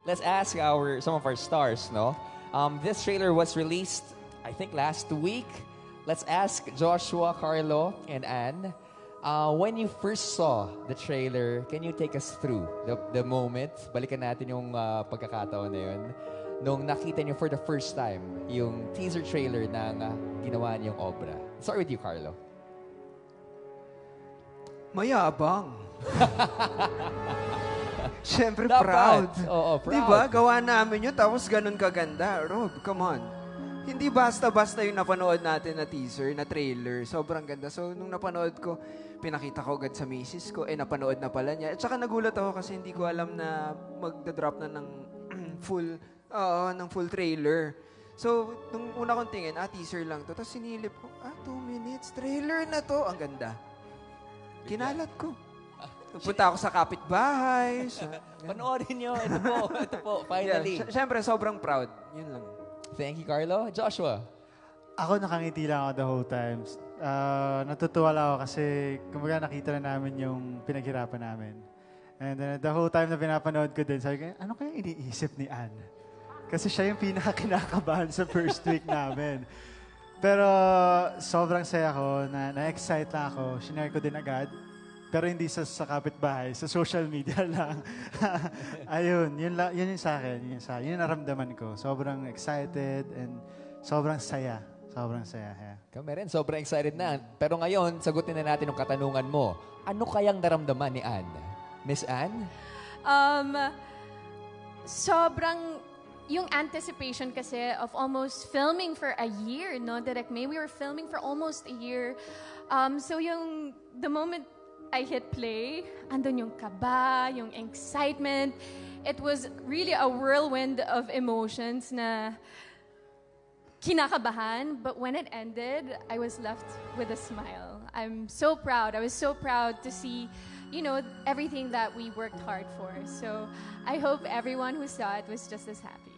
let's ask some of our stars, no? This trailer was released, I think, last week. Let's ask Joshua, Carlo, and Anne. When you first saw the trailer, can you take us through the moment? Balikan natin yung pagkakataon na yun. Nung nakita niyo for the first time yung teaser trailer ng ginawa niyong obra. Start with you, Carlo. Mayabang. Siyempre, Dapat. proud. Oo, proud. Diba? Gawa namin yun, tapos ganun kaganda. Rob, come on. Hindi basta-basta yung napanood natin na teaser, na trailer. Sobrang ganda. So, nung napanood ko, pinakita ko agad sa misis ko, napanood na pala niya. At saka nagulat ako kasi hindi ko alam na magda-drop na ng full trailer. So, nung una kong tingin, teaser lang to. Tapos sinilip ko, 2 minutes, trailer na to. Ang ganda. Kinalat ko. Punta ako sa kapitbahay. Panoorin niyo. Ito po, finally. Yeah, Siyempre, sobrang proud. Yun lang. Thank you, Carlo. Joshua. Ako nakangiti lang ako the whole time. Natutuwa lang ako kasi kumbaga nakita na namin yung pinaghirapan namin. And then the whole time na pinapanood ko din, sabi ko, ano kaya iniisip ni Anne? Kasi siya yung pinaka-kinakabahan sa first week namin. Pero sobrang saya ko, na-excite lang ako. Shinare ko din agad. Pero hindi sa kapitbahay, sa social media lang. Ayun, yun yung sa akin. Yun yung naramdaman ko. Sobrang excited and sobrang saya. Sobrang saya. Yeah. Kami rin, sobrang excited na. Pero ngayon, sagutin na natin yung katanungan mo. Ano kayang naramdaman ni Anne? Miss Anne? Sobrang yung anticipation kasi of almost filming for a year, no, Direk May? We were filming for almost a year. So the moment I hit play, andun yung kaba, yung excitement. It was really a whirlwind of emotions na kinakabahan. But when it ended, I was left with a smile. I'm so proud. I was so proud to see, everything that we worked hard for. So I hope everyone who saw it was just as happy.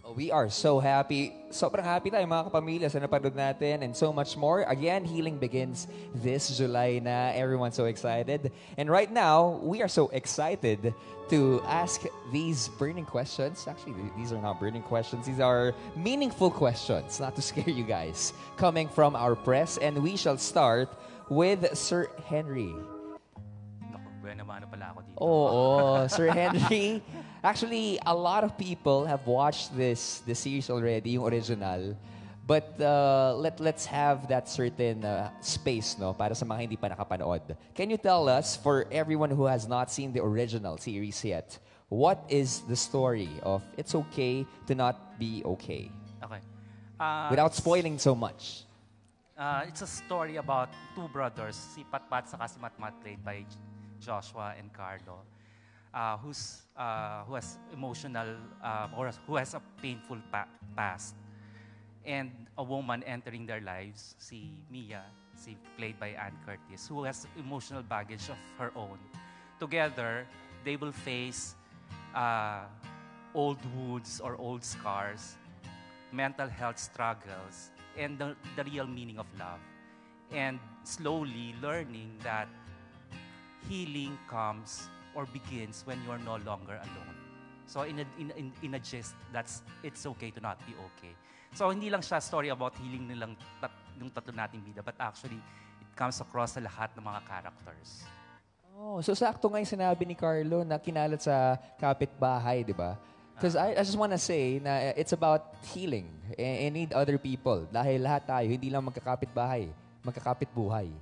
We are so happy. Sobrang happy tayo mga kapamilya sa napanood natin and so much more. Again, Healing begins this July na. Everyone's so excited. And right now, we are so excited to ask these burning questions. Actually, these are not burning questions. These are meaningful questions, not to scare you guys, coming from our press. And we shall start with Sir Henry. Buena-mano pala ako dito. Oo, Sir Henry. Actually, a lot of people have watched the series already, yung original. But let's have that certain space, no, para sa mga hindi pa nakapanood. Can you tell us, for everyone who has not seen the original series yet, what is the story of It's Okay to Not Be Okay? Okay. Without spoiling so much. It's a story about two brothers, si Patpat saka si Matmat, played by Joshua and Carlo. Who has emotional or who has a painful past, and a woman entering their lives, si Mia, played by Anne Curtis, who has emotional baggage of her own. Together, they will face old wounds or old scars, mental health struggles, and the real meaning of love, and slowly learning that healing comes or begins when you're no longer alone. So in a gist, it's okay to not be okay. So hindi lang siya story about healing nilang yung tatlo nating bida, but actually it comes across sa lahat ng mga characters. Oh, so sakto nga yung sinabi ni Carlo na kinalat sa kapitbahay, di ba? Because I just want to say na it's about healing and need other people. Dahil lahat tayo, hindi lang magkakapitbahay, magkakapitbuhay.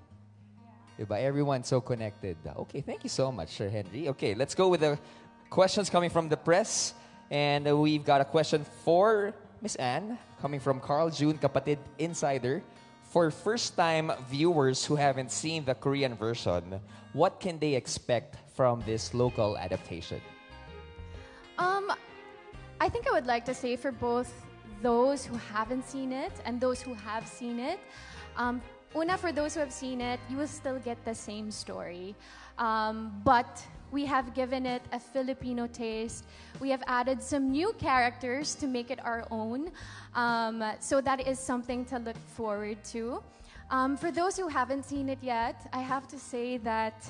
Diba? Everyone's so connected. Okay, thank you so much, Sir Henry. Okay, let's go with the questions coming from the press. And we've got a question for Miss Anne, coming from Carl June, Kapatid Insider. For first-time viewers who haven't seen the Korean version, what can they expect from this local adaptation? I think I would like to say for both those who haven't seen it and those who have seen it, Una, for those who have seen it, you will still get the same story. But we have given it a Filipino taste. We have added some new characters to make it our own. So that is something to look forward to. For those who haven't seen it yet, I have to say that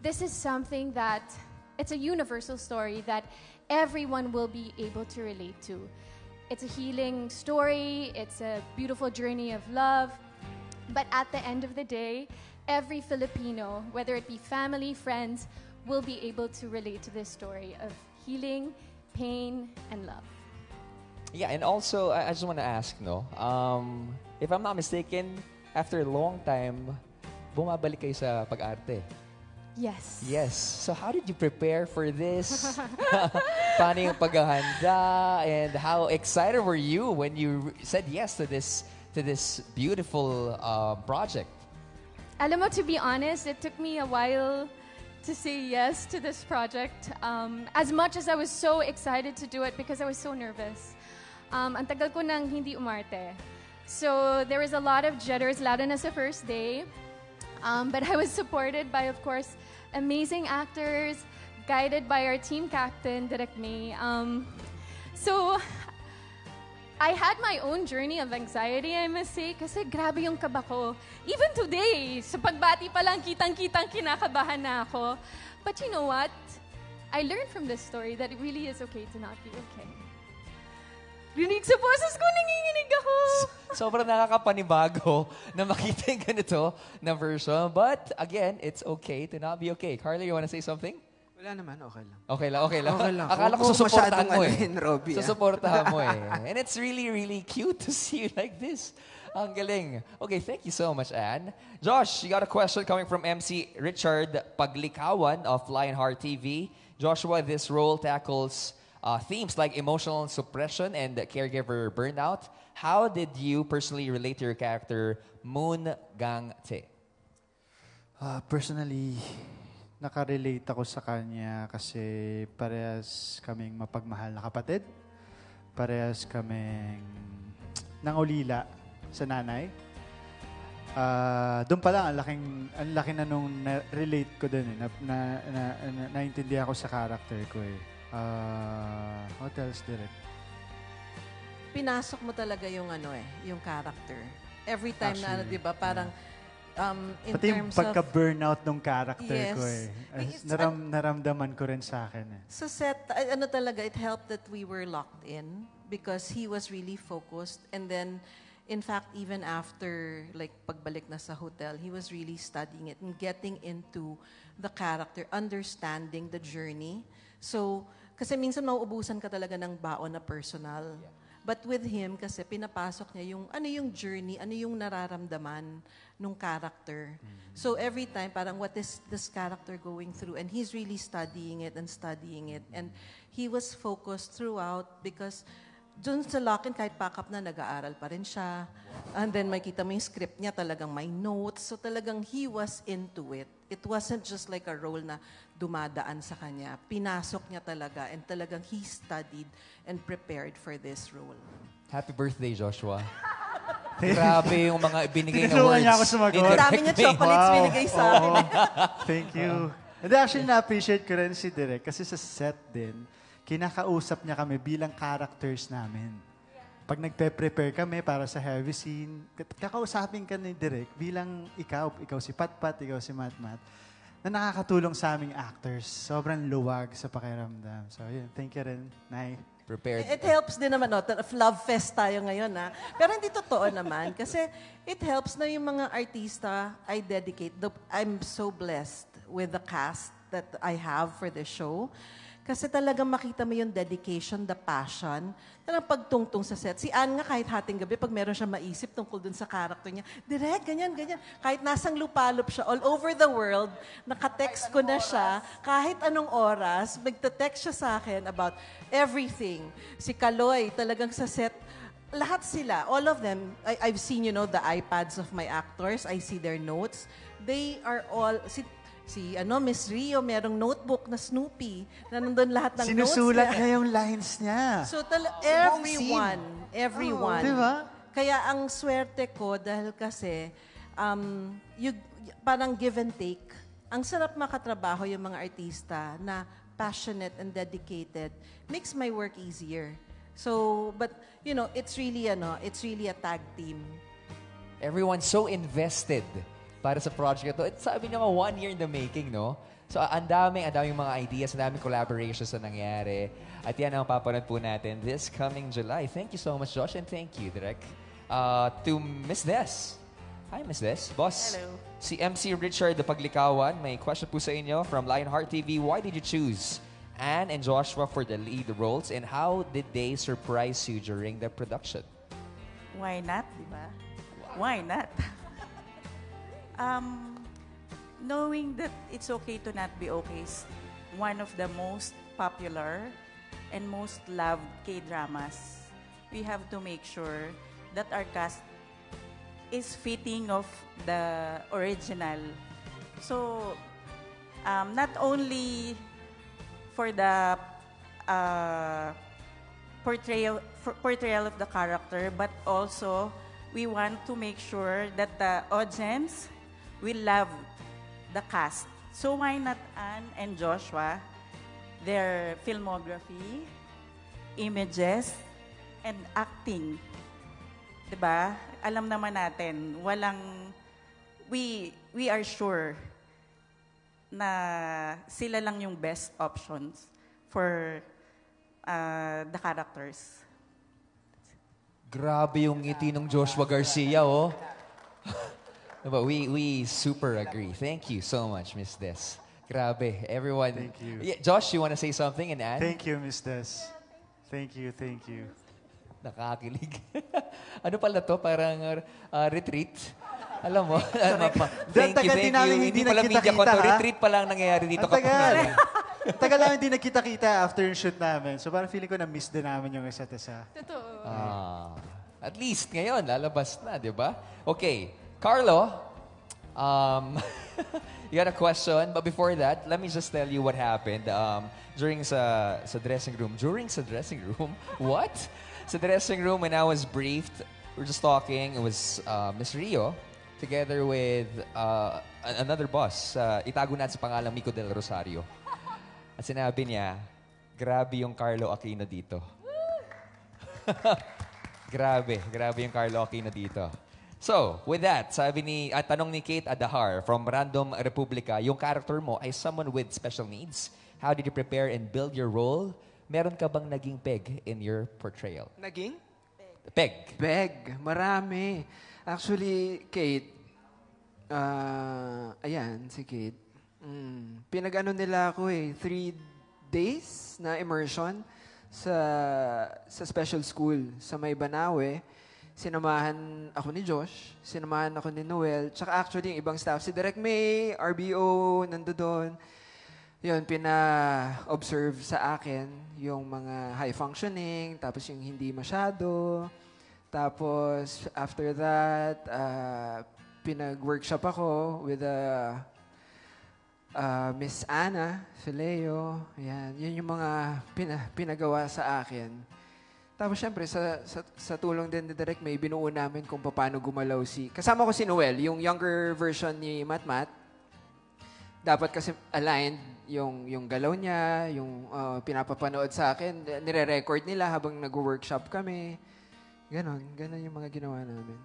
this is something that it's a universal story that everyone will be able to relate to. It's a healing story, it's a beautiful journey of love, but at the end of the day, every Filipino, whether it be family, friends, will be able to relate to this story of healing, pain, and love. Yeah, and also, I just want to ask, no, if I'm not mistaken, after a long time, bumabalik kayo sa pag-arte. Yes. Yes. So how did you prepare for this? Paano yung paghahanda? And how excited were you when you said yes to this beautiful project? Alam mo, to be honest, it took me a while to say yes to this project. As much as I was so excited to do it because I was so nervous. Ang tagal ko nang hindi umarte. So there was a lot of jitters, lalo na sa first day. But I was supported by, of course, amazing actors, guided by our team captain, Direk May. So I had my own journey of anxiety, I must say, kasi grabe yung kaba ko. Even today, sa pagbati pa lang, kitang-kitang kinakabahan na ako. But you know what? I learned from this story that it really is okay to not be okay. Rinig sa boses ko, nanginginig ako. Sobrang nakakapanibago na makita yung ganito na version. But again, it's okay to not be okay. Carla, you wanna say something? Wala naman, okay lang. Okay lang, okay lang. Okay lang. Akala ko Huwag mo susuportahan masyadong mo eh. anuhin, Robbie, Susuportahan mo eh. And it's really, really cute to see you like this. Ang galing. Okay, thank you so much, Anne. Josh, you got a question coming from MC Richard Paglikawan of Lionheart TV. Joshua, this role tackles themes like emotional suppression and caregiver burnout. How did you personally relate to your character, Moon Gang Tae? Personally, nakarelate ako sa kanya kasi parehas kaming mapagmahal na kapatid. Parehas kaming nangulila sa nanay. Doon pa lang, ang laki na nung relate ko dun eh. Naintindihan ko sa character ko eh. What else, Direk? Pinasok mo talaga yung yung character. Every time na Actually, 'di ba, parang in Pati yung terms pagka-burnout ng character Yes. ko eh. It's- Naramdaman ko rin sa akin eh. sa set, talaga, it helped that we were locked in because he was really focused. And then, in fact, even after, like, pagbalik na sa hotel, he was really studying it and getting into the character, understanding the journey. So, kasi minsan mauubusan ka talaga ng baon na personal. But with him, kasi pinapasok niya yung yung journey, ano yung nararamdaman nung character. So every time, parang what is this character going through? And he's really studying it and studying it. And he was focused throughout because dun sa Lock-in, kahit pack-up na, nag-aaral pa rin siya. And then makita mo yung script niya, talagang may notes. So talagang he was into it. It wasn't just like a role na dumadaan sa kanya. Pinasok niya talaga and talagang he studied and prepared for this role. Happy birthday, Joshua. Grabe yung mga binigay na Tinulungan words. niya ako sumagot. ni Ang Direk dami niya May. chocolates binigay sa akin. Thank you. And actually, na-appreciate ko rin si Direk kasi sa set din, kinakausap niya kami bilang characters namin. Pag nagpe-prepare kami para sa heavy scene, kakausapin ka ni Direk bilang ikaw si Patpat, ikaw si Matmat, na nakakatulong sa aming actors. Sobrang luwag sa pakiramdam. So, yun. Thank you rin, Nay. Prepared. It helps din naman, love fest tayo ngayon, ha? Pero hindi totoo naman. Kasi it helps na yung mga artista, I dedicate. I'm so blessed with the cast that I have for the show. Kasi talagang makita mo yung dedication, the passion, talagang pagtungtong sa set. Si Anne nga kahit hating gabi, pag meron siya maisip tungkol dun sa character niya, direct, ganyan, ganyan. Kahit nasang lupalop siya, all over the world, nakatext ko na siya, kahit anong oras, magte-text siya sa akin about everything. Si Kaloy, talagang sa set, lahat sila, all of them, I've seen, the iPads of my actors, I see their notes. They are all, si Miss Rio, merong notebook na Snoopy, na nandun lahat ng Sinusulat notes niya yung lines niya. So, everyone. Diba? Kaya ang swerte ko, dahil kasi, parang give and take. Ang sarap makatrabaho yung mga artista na passionate and dedicated. Makes my work easier. So, but, it's really a tag team. Everyone's so invested para sa project ito. Sabi niyo nga, 1 year in the making, no? So, ang daming mga ideas, ang daming collaborations na nangyari. At yan ang papanood po natin this coming July. Thank you so much, Josh, and thank you, Direk. To Miss Des. Hi, Miss Des. Boss, Hello. si MC Richard the Paglikawan, may question po sa inyo from Lionheart TV. Why did you choose Anne and Joshua for the lead roles, and how did they surprise you during the production? Why not, di ba? Why not? Knowing that it's okay to not be okay is one of the most popular and most loved K-dramas. We have to make sure that our cast is fitting of the original. So, not only for the portrayal of the character, but also we want to make sure that the audience will love the cast. So why not Anne and Joshua? Their filmography, images, and acting. Diba? Alam naman natin, we are sure na sila lang yung best options for the characters. Grabe yung ngiti ng Joshua Garcia, oh. But we super agree. Thank you so much, Miss Des. Grabe, everyone. Thank you. Yeah, Josh, you want to say something, and Anne? Thank you, Miss Des. Thank you, thank you. Nakakilig. Ano pala to? Parang retreat. Alam mo? Thank you, tagal thank din namin you. hindi pala media nagkita-kita, content. ha? Retreat pa lang nangyayari dito. Ang tagal. Ang tagal namin hindi nagkita-kita after yung shoot namin. So parang feeling ko na-miss din namin yung isa't isa. Totoo. At least ngayon, lalabas na, di ba? Okay, Carlo, you got a question, but before that, let me just tell you what happened during sa dressing room. During sa dressing room? What? Sa dressing room, when I was briefed, we were just talking. It was Miss Rio, together with another boss. Itago natin sa pangalang Mico Del Rosario. At sinabi niya, grabe yung Carlo Aquino dito. Grabe yung Carlo Aquino dito. So, with that, tanong ni Kate Adahar from Random Republica, yung character mo ay someone with special needs. How did you prepare and build your role? Meron ka bang naging peg in your portrayal? Naging? Peg. Beg. Marami. Actually, Kate, ayan, si Kate. Pinag-ano nila ako 3 days na immersion sa special school sa May Banawe. Sinamahan ako ni Josh, sinamahan ako ni Noel, tsaka actually yung ibang staff, si Direk May, RBO, nandoon. Yun, pina-observe sa akin yung mga high functioning, tapos yung hindi masyado. Tapos, after that, pinag-workshop ako with Miss Ana Fileo. Yan, yun yung mga pinagawa sa akin. Tapos, syempre, sa tulong din ni Direk May, binuo namin kung paano gumalaw kasama ko si Noel, yung younger version ni Matmat. Dapat kasi aligned yung galaw niya, yung pinapapanood sa akin. Nire-record nila habang nag-workshop kami. Ganon yung mga ginawa namin.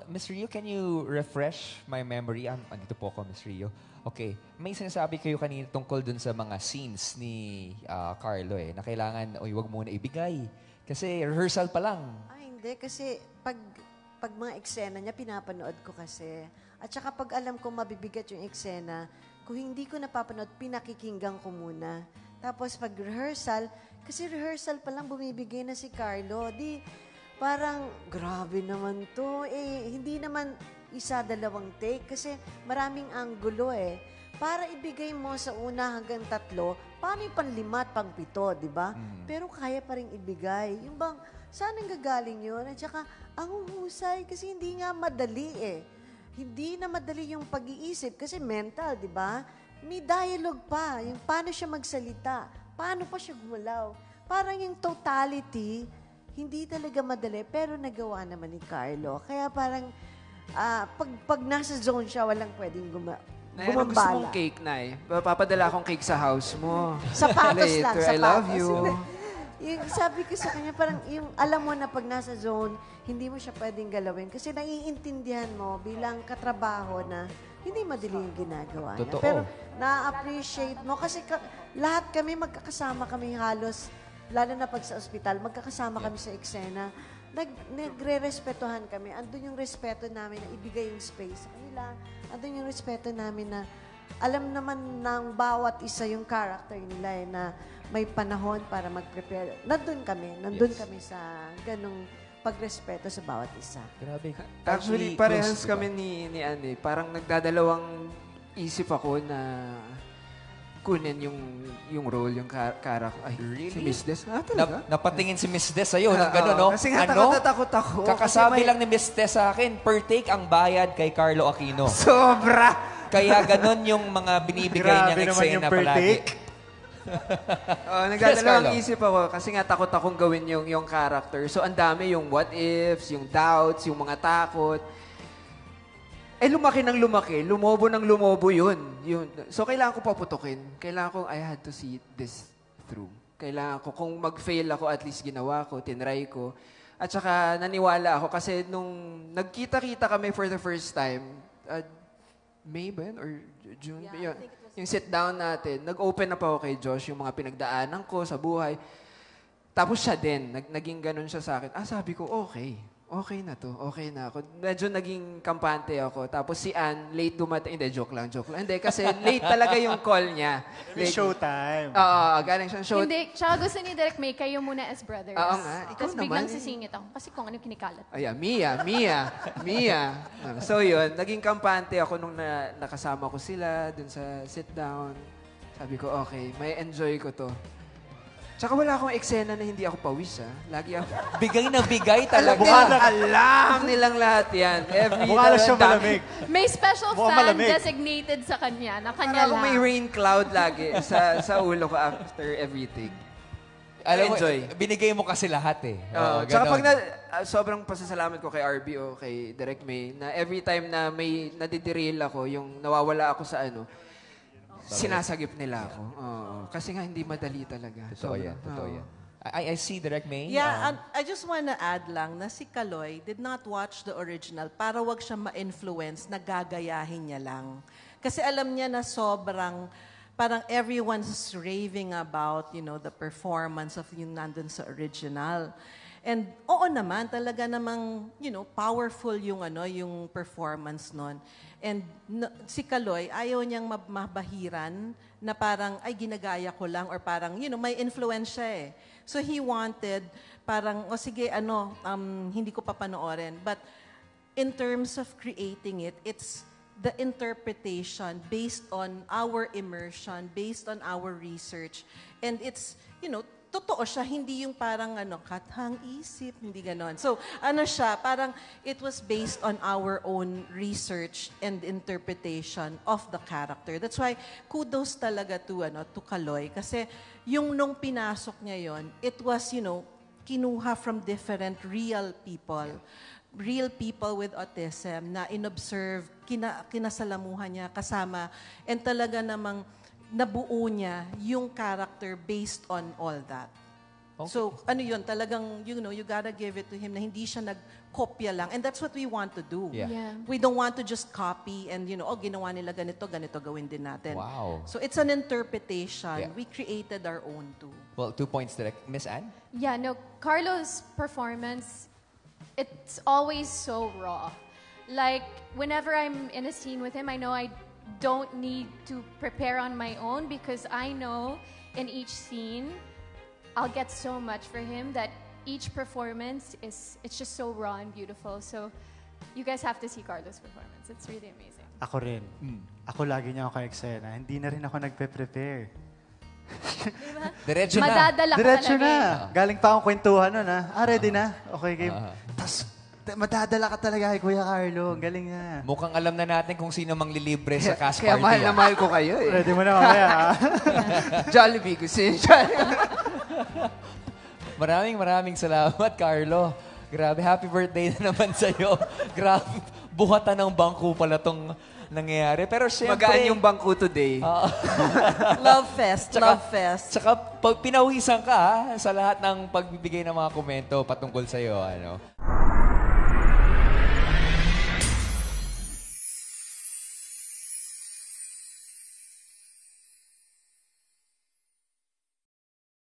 Miss Rio, can you refresh my memory? Andito po ako, Miss Rio. Okay. May sinasabi kayo kanina tungkol dun sa mga scenes ni Carlo na kailangan, wag muna ibigay. Kasi rehearsal pa lang. Hindi. Kasi pag mga eksena niya, pinapanood ko kasi. At saka pag alam ko mabibigat yung eksena, kung hindi ko napapanood, pinakikinggan ko muna. Tapos pag rehearsal, kasi rehearsal pa lang bumibigay na si Carlo. Di, parang, grabe naman to. Hindi naman 1, 2 take kasi maraming anggulo Para ibigay mo sa una hanggang 3, paano yung pang-5 at pang-7, di ba? Pero kaya pa rin ibigay. Yung bang, saan ang gagaling yun? At saka, ang husay kasi hindi nga madali Hindi na madali yung pag-iisip kasi mental, di ba? May dialogue pa. Yung paano siya magsalita. Paano pa siya gumalaw. Parang yung totality, hindi talaga madali, pero nagawa naman ni Carlo. Kaya parang, pag nasa zone siya, walang pwedeng Nay, ano gusto mong cake, Nay? Papadala akong cake sa house mo. Sapatos Later, lang, I love sapatos. you. Yung sabi ko sa kanya, parang yung alam mo na pag nasa zone, hindi mo siya pwedeng galawin. Kasi naiintindihan mo bilang katrabaho na hindi madali yung ginagawa niya. Totoo. Pero na-appreciate mo kasi lahat kami magkakasama kami halos, lalo na pag sa ospital, magkakasama kami sa eksena. Nagre-respetuhan kami. Andun yung respeto namin na ibigay yung space sa kanila. Andun yung respeto namin na alam naman ng bawat isa yung character nila na may panahon para mag-prepare. Nandun kami sa ganong pagrespeto sa bawat isa. Grabe. Actually, parehas kami ni Anne. Parang nagdadalawang isip ako na kunin yung role, yung character. Ay, Really? si Miss Des. Talaga? Napatingin si Miss Des sa'yo ng gano'n, no? Kasi nga takot ako. Kakasabi lang ni Miss Des sa akin, per take ang bayad kay Carlo Aquino. Sobra! Kaya gano'n yung mga binibigay niyang Grabe naman yung eksena per palagi. take. Nagdadalawang Carlo. isip ako kasi nga takot akong gawin yung character. So, ang dami yung what ifs, yung doubts, yung mga takot. Lumaki ng lumaki. Lumobo ng lumobo yun. So, kailangan ko paputukin. Kailangan ko, I had to see this through. Kailangan ko, kung mag-fail ako, at least ginawa ko, tinry ko. At saka, naniwala ako kasi nung nagkita-kita kami for the first time, May ba yun? Or June? Yun. Yung sit down natin, nag-open up ako kay Josh, yung mga pinagdaanan ko sa buhay. Tapos siya din, naging ganun siya sa akin. Sabi ko, okay na to, okay na ako. Medyo naging kampante ako. Tapos si Ann, late dumating. Hindi, joke lang. Hindi, kasi late talaga yung call niya. May showtime. Galing siyang show. Hindi, tsaka gusto ni Direk May, kayo muna as brothers. Oo nga, ikaw Tapos biglang naman. sisingit ako. Kasi kung ano yung kinikalat. Mia. So yun, naging kampante ako nung nakasama ko sila dun sa sit down. Sabi ko, okay, may enjoy ko to. Tsaka wala akong eksena na hindi ako pawis, Lagi ako... Bigay na bigay talaga. Alam nilang lahat yan. Mukha na siya malamig. May special Mukhang fan malamig. designated sa kanya, na Para kanya ako lang. may rain cloud lagi sa ulo ko after everything. Alam mo, Enjoy. binigay mo kasi lahat eh. Tsaka ganon. pag sobrang pasasalamat ko kay RBO, kay Direk May, na every time na may nadiderail ako, yung nawawala ako sa sinasagip nila ako. Kasi nga hindi madali talaga. Totoo yan. I see Direk May. Yeah, I just wanna add lang na si Kaloy did not watch the original para wag siya ma-influence na gagayahin niya lang. Kasi alam niya na parang everyone's raving about, the performance of yung nandun sa original. And oo naman, talaga namang, powerful yung performance nun. And si Kaloy, ayaw niyang mabahiran na parang, ay, ginagaya ko lang or parang, may influence siya eh. So he wanted, parang, sige, hindi ko papanoorin. But in terms of creating it, it's the interpretation based on our immersion, based on our research. And it's, totoo siya, hindi yung parang kathang isip, hindi ganon. So, siya, parang it was based on our own research and interpretation of the character. That's why, kudos talaga to Kaloy. Kasi, yung nung pinasok niya yon, it was, kinuha from different real people with autism na inobserve, kinasalamuhan niya, kasama, and talaga namang nabuo niya yung character based on all that. Okay. So, yun, talagang, you gotta give it to him na hindi siya nagkopya lang. And that's what we want to do. Yeah. We don't want to just copy and, ginawa nila ganito gawin din natin. Wow. So, it's an interpretation. Yeah. We created our own too. Well, 2 points, Direk. Miss Ann? Yeah, no, Carlo's performance, it's always so raw. Like, whenever I'm in a scene with him, I know I don't need to prepare on my own because I know in each scene, I'll get so much for him that each performance it's just so raw and beautiful. So, you guys have to see Carlo's performance. It's really amazing. Ako rin. Ako lagi niya ako ka-eksena. Hindi na rin ako nagpe-prepare. Diretso na. Madadala ka Diretso talaga na. eh. Galing pa akong kwentuhan nun, ready na? Okay, game. Tapos, madadala ka talaga kay Kuya Carlo. Ang galing na. Mukhang alam na natin kung sino mang lilibre sa cast Kaya party. mahal na mahal ko kayo eh. Ready mo na mamaya, Jollibee, gusto niyo Jollibee. Maraming salamat, Carlo. Grabe, happy birthday na naman sa'yo. Grabe, buhatan ng bangko pala tong nangyayari. Pero syempre... Magaan yung bangko today. Love fest, love fest. Tsaka pinawisan ka sa lahat ng pagbibigay ng mga komento patungkol sa'yo.